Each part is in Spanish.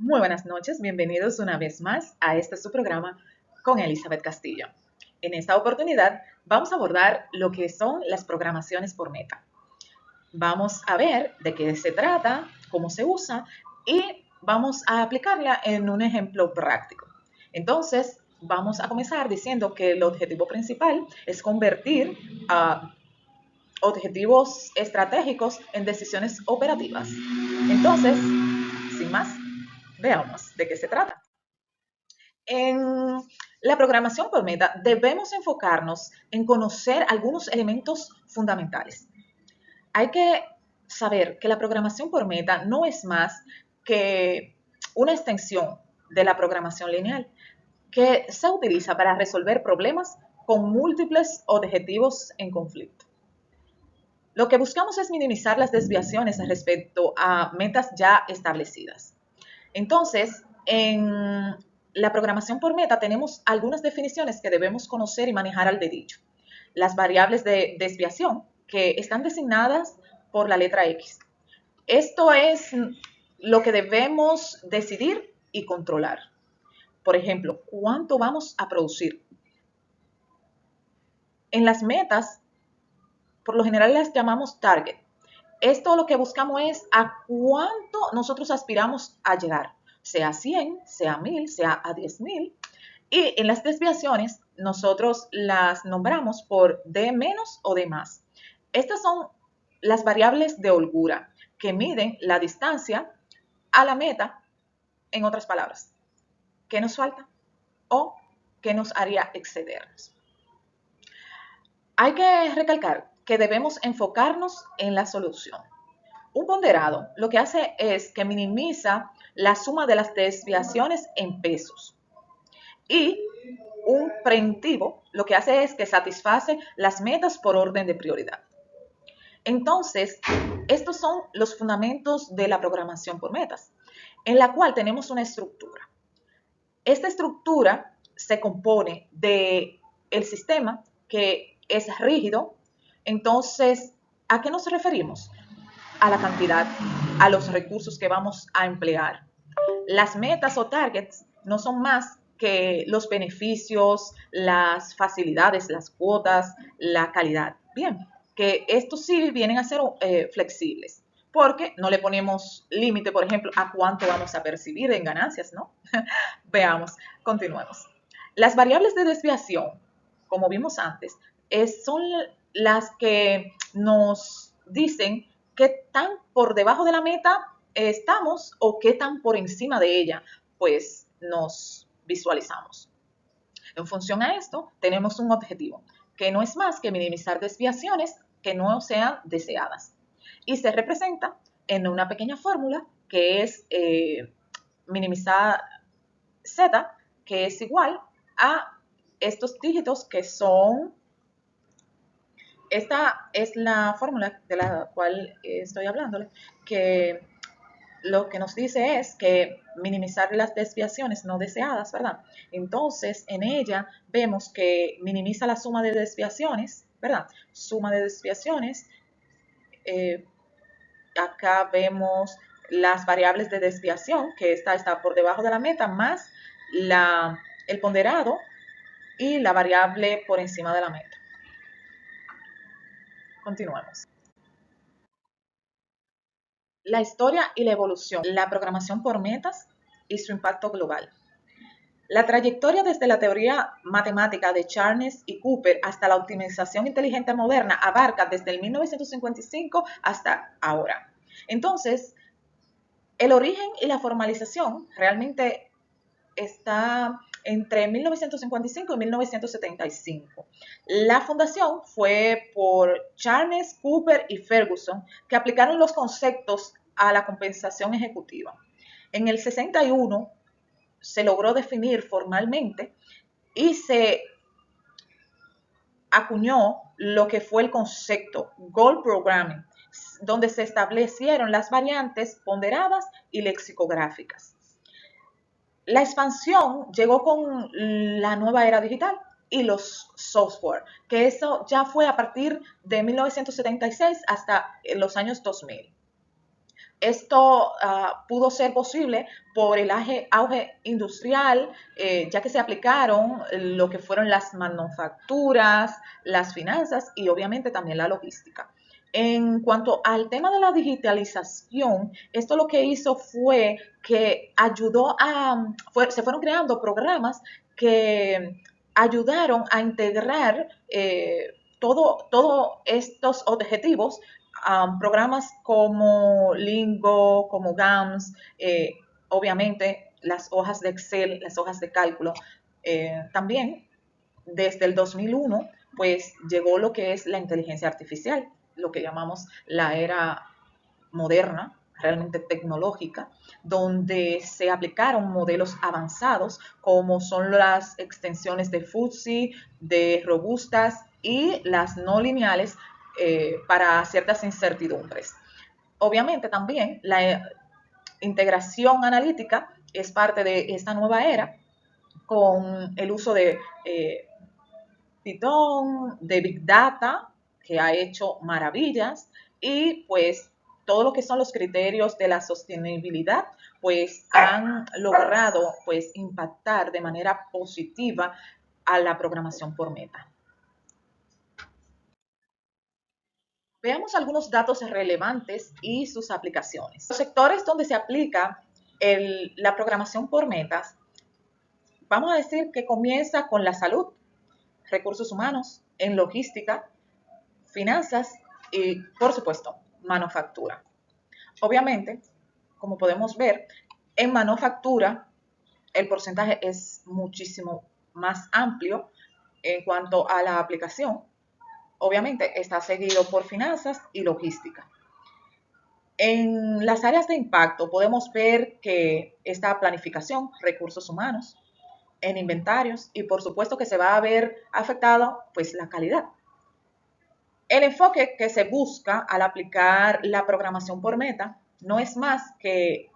Muy buenas noches, bienvenidos una vez más a este su programa con Elizabeth Castillo. En esta oportunidad vamos a abordar lo que son las programaciones por meta. Vamos a ver de qué se trata, cómo se usa y vamos a aplicarla en un ejemplo práctico. Entonces, vamos a comenzar diciendo que el objetivo principal es convertir a objetivos estratégicos en decisiones operativas. Entonces, sin más, veamos de qué se trata. En la programación por meta debemos enfocarnos en conocer algunos elementos fundamentales. Hay que saber que la programación por meta no es más que una extensión de la programación lineal que se utiliza para resolver problemas con múltiples objetivos en conflicto. Lo que buscamos es minimizar las desviaciones respecto a metas ya establecidas. Entonces, en la programación por meta tenemos algunas definiciones que debemos conocer y manejar al dedillo. Las variables de desviación, que están designadas por la letra X. Esto es lo que debemos decidir y controlar. Por ejemplo, ¿cuánto vamos a producir? En las metas, por lo general las llamamos target. Esto lo que buscamos es a cuánto nosotros aspiramos a llegar, sea 100, sea 1000, sea a 10,000. Y en las desviaciones nosotros las nombramos por de menos o de más. Estas son las variables de holgura que miden la distancia a la meta, en otras palabras, qué nos falta o qué nos haría excedernos. Hay que recalcar que debemos enfocarnos en la solución. Un ponderado lo que hace es que minimiza la suma de las desviaciones en pesos. Y un preventivo lo que hace es que satisface las metas por orden de prioridad. Entonces, estos son los fundamentos de la programación por metas, en la cual tenemos una estructura. Esta estructura se compone de el sistema que es rígido. Entonces, ¿a qué nos referimos? A la cantidad, a los recursos que vamos a emplear. Las metas o targets no son más que los beneficios, las facilidades, las cuotas, la calidad. Bien, que estos sí vienen a ser flexibles, porque no le ponemos límite, por ejemplo, a cuánto vamos a percibir en ganancias, ¿no? Veamos, continuemos. Las variables de desviación, como vimos antes, son las que nos dicen qué tan por debajo de la meta estamos o qué tan por encima de ella, pues nos visualizamos. En función a esto, tenemos un objetivo, que no es más que minimizar desviaciones que no sean deseadas. Y se representa en una pequeña fórmula que es minimizar Z, que es igual a estos dígitos que son. Esta es la fórmula de la cual estoy hablándole, que lo que nos dice es que minimizar las desviaciones no deseadas, ¿verdad? Entonces, en ella vemos que minimiza la suma de desviaciones, ¿verdad? Suma de desviaciones. eh, Acá vemos las variables de desviación, que esta está por debajo de la meta, más el ponderado y la variable por encima de la meta. Continuemos. La historia y la evolución, la programación por metas y su impacto global. La trayectoria desde la teoría matemática de Charnes y Cooper hasta la optimización inteligente moderna abarca desde el 1955 hasta ahora. Entonces, el origen y la formalización realmente está entre 1955 y 1975. La fundación fue por Charnes, Cooper y Ferguson, que aplicaron los conceptos a la compensación ejecutiva. En el 61 se logró definir formalmente y se acuñó lo que fue el concepto Goal Programming, donde se establecieron las variantes ponderadas y lexicográficas. La expansión llegó con la nueva era digital y los software, que eso ya fue a partir de 1976 hasta los años 2000. Esto pudo ser posible por el auge industrial, ya que se aplicaron lo que fueron las manufacturas, las finanzas y obviamente también la logística. En cuanto al tema de la digitalización, esto lo que hizo fue que se fueron creando programas que ayudaron a integrar todos estos objetivos, programas como Lingo, como GAMS, obviamente las hojas de Excel, las hojas de cálculo. También desde el 2001, pues llegó lo que es la inteligencia artificial, lo que llamamos la era moderna, realmente tecnológica, donde se aplicaron modelos avanzados como son las extensiones de Fuzzy, de robustas y las no lineales para ciertas incertidumbres. Obviamente también la integración analítica es parte de esta nueva era con el uso de Python, de Big Data, que ha hecho maravillas, y pues todo lo que son los criterios de la sostenibilidad, pues han logrado pues impactar de manera positiva a la programación por meta. Veamos algunos datos relevantes y sus aplicaciones. Los sectores donde se aplica la programación por metas, vamos a decir que comienza con la salud, recursos humanos, en logística, finanzas y, por supuesto, manufactura. Obviamente, como podemos ver, en manufactura el porcentaje es muchísimo más amplio en cuanto a la aplicación. Obviamente está seguido por finanzas y logística. En las áreas de impacto podemos ver que está planificación, recursos humanos, en inventarios y por supuesto que se va a ver afectado pues la calidad. El enfoque que se busca al aplicar la programación por meta no es más que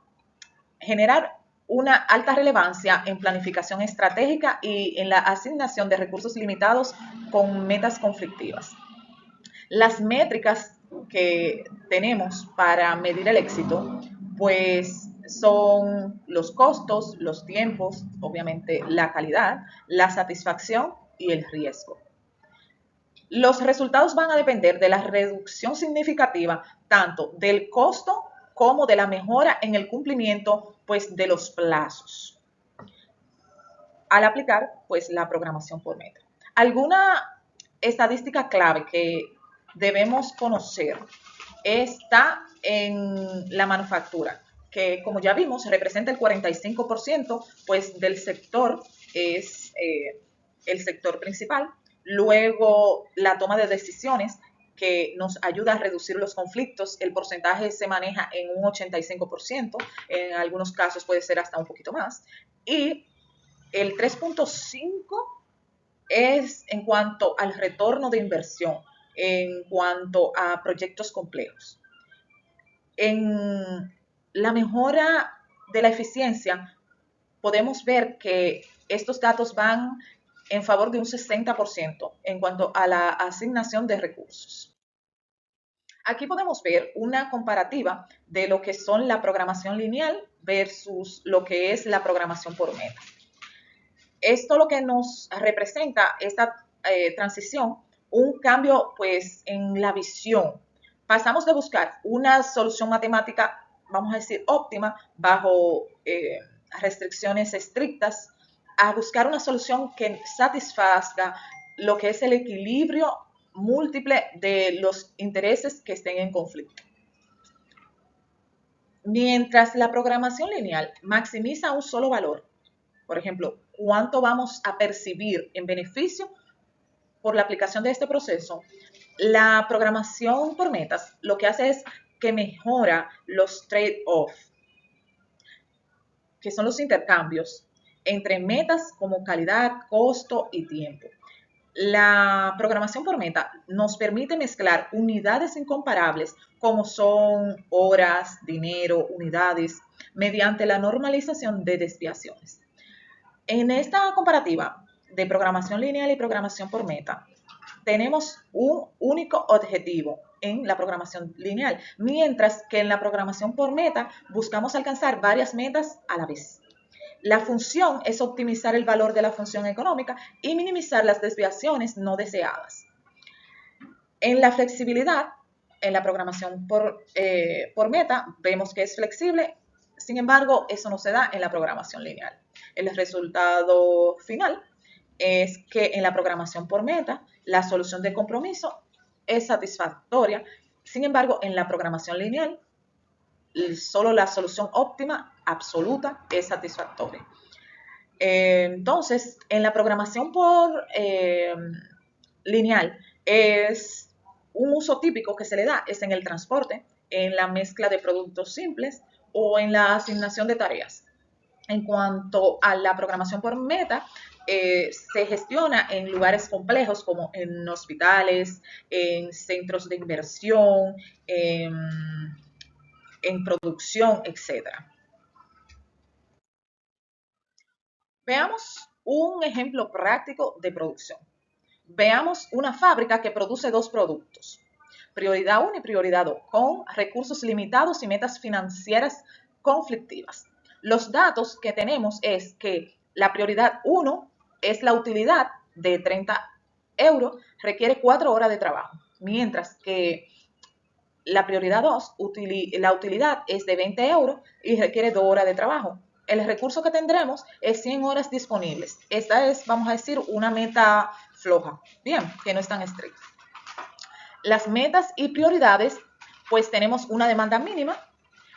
generar una alta relevancia en planificación estratégica y en la asignación de recursos limitados con metas conflictivas. Las métricas que tenemos para medir el éxito, pues son los costos, los tiempos, obviamente la calidad, la satisfacción y el riesgo. Los resultados van a depender de la reducción significativa tanto del costo como de la mejora en el cumplimiento pues, de los plazos al aplicar pues, la programación por meta. Alguna estadística clave que debemos conocer está en la manufactura, que como ya vimos representa el 45% pues, del sector, es el sector principal. Luego, la toma de decisiones, que nos ayuda a reducir los conflictos. El porcentaje se maneja en un 85%, en algunos casos puede ser hasta un poquito más. Y el 3.5 es en cuanto al retorno de inversión, en cuanto a proyectos complejos. En la mejora de la eficiencia, podemos ver que estos datos van en favor de un 60% en cuanto a la asignación de recursos. Aquí podemos ver una comparativa de lo que son la programación lineal versus lo que es la programación por meta. Esto lo que nos representa esta transición, un cambio pues en la visión. Pasamos de buscar una solución matemática, vamos a decir, óptima, bajo restricciones estrictas, a buscar una solución que satisfaga lo que es el equilibrio múltiple de los intereses que estén en conflicto. Mientras la programación lineal maximiza un solo valor, por ejemplo, cuánto vamos a percibir en beneficio por la aplicación de este proceso, la programación por metas lo que hace es que mejora los trade-offs, que son los intercambios entre metas como calidad, costo y tiempo. La programación por meta nos permite mezclar unidades incomparables como son horas, dinero, unidades, mediante la normalización de desviaciones. En esta comparativa de programación lineal y programación por meta, tenemos un único objetivo, en la programación lineal, mientras que en la programación por meta buscamos alcanzar varias metas a la vez. La función es optimizar el valor de la función económica y minimizar las desviaciones no deseadas. En la flexibilidad, en la programación por meta, vemos que es flexible, sin embargo, eso no se da en la programación lineal. El resultado final es que en la programación por meta, la solución de compromiso es satisfactoria, sin embargo, en la programación lineal, solo la solución óptima, absoluta, es satisfactoria. Entonces, en la programación por lineal, es un uso típico que se le da es en el transporte, en la mezcla de productos simples o en la asignación de tareas. En cuanto a la programación por meta, se gestiona en lugares complejos como en hospitales, en centros de inversión, en producción, etcétera. Veamos un ejemplo práctico de producción. Veamos una fábrica que produce dos productos, prioridad 1 y prioridad 2, con recursos limitados y metas financieras conflictivas. Los datos que tenemos es que la prioridad 1 es la utilidad de 30 euros, requiere 4 horas de trabajo, mientras que la prioridad 2, la utilidad es de 20 euros y requiere 2 horas de trabajo. El recurso que tendremos es 100 horas disponibles. Esta es, vamos a decir, una meta floja, bien, que no es tan estricta. Las metas y prioridades, pues tenemos una demanda mínima,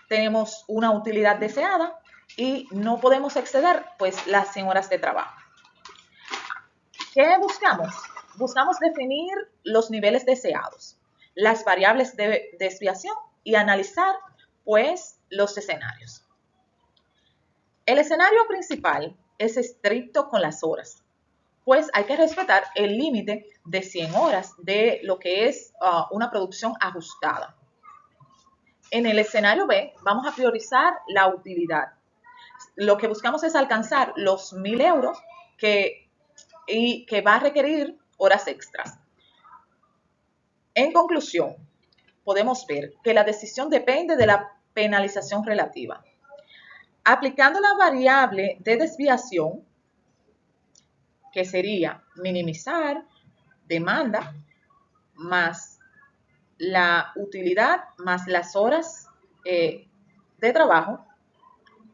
tenemos una utilidad deseada y no podemos exceder, pues, las 100 horas de trabajo. ¿Qué buscamos? Buscamos definir los niveles deseados, las variables de desviación y analizar, pues, los escenarios. El escenario principal es estricto con las horas, pues hay que respetar el límite de 100 horas de lo que es una producción ajustada. En el escenario B vamos a priorizar la utilidad. Lo que buscamos es alcanzar los 1.000 euros y que va a requerir horas extras. En conclusión, podemos ver que la decisión depende de la penalización relativa. Aplicando la variable de desviación, que sería minimizar demanda más la utilidad más las horas de trabajo,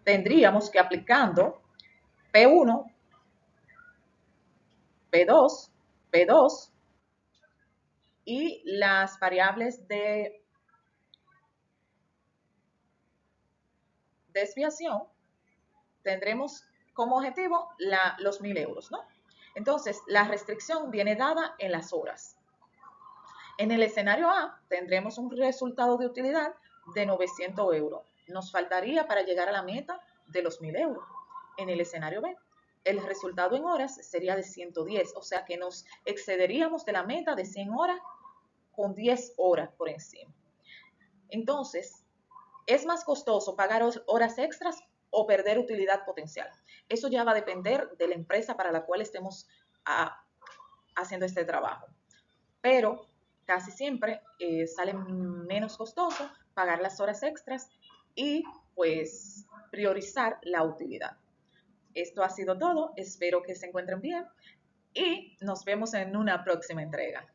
tendríamos que aplicando P1, P2, P2 y las variables de desviación, tendremos como objetivo los 1.000 euros, ¿no? Entonces, la restricción viene dada en las horas. En el escenario A tendremos un resultado de utilidad de 900 euros. Nos faltaría para llegar a la meta de los 1.000 euros. En el escenario B, el resultado en horas sería de 110, o sea que nos excederíamos de la meta de 100 horas con 10 horas por encima. Entonces, ¿es más costoso pagar horas extras o perder utilidad potencial? Eso ya va a depender de la empresa para la cual estemos haciendo este trabajo. Pero casi siempre sale menos costoso pagar las horas extras y pues priorizar la utilidad. Esto ha sido todo, espero que se encuentren bien y nos vemos en una próxima entrega.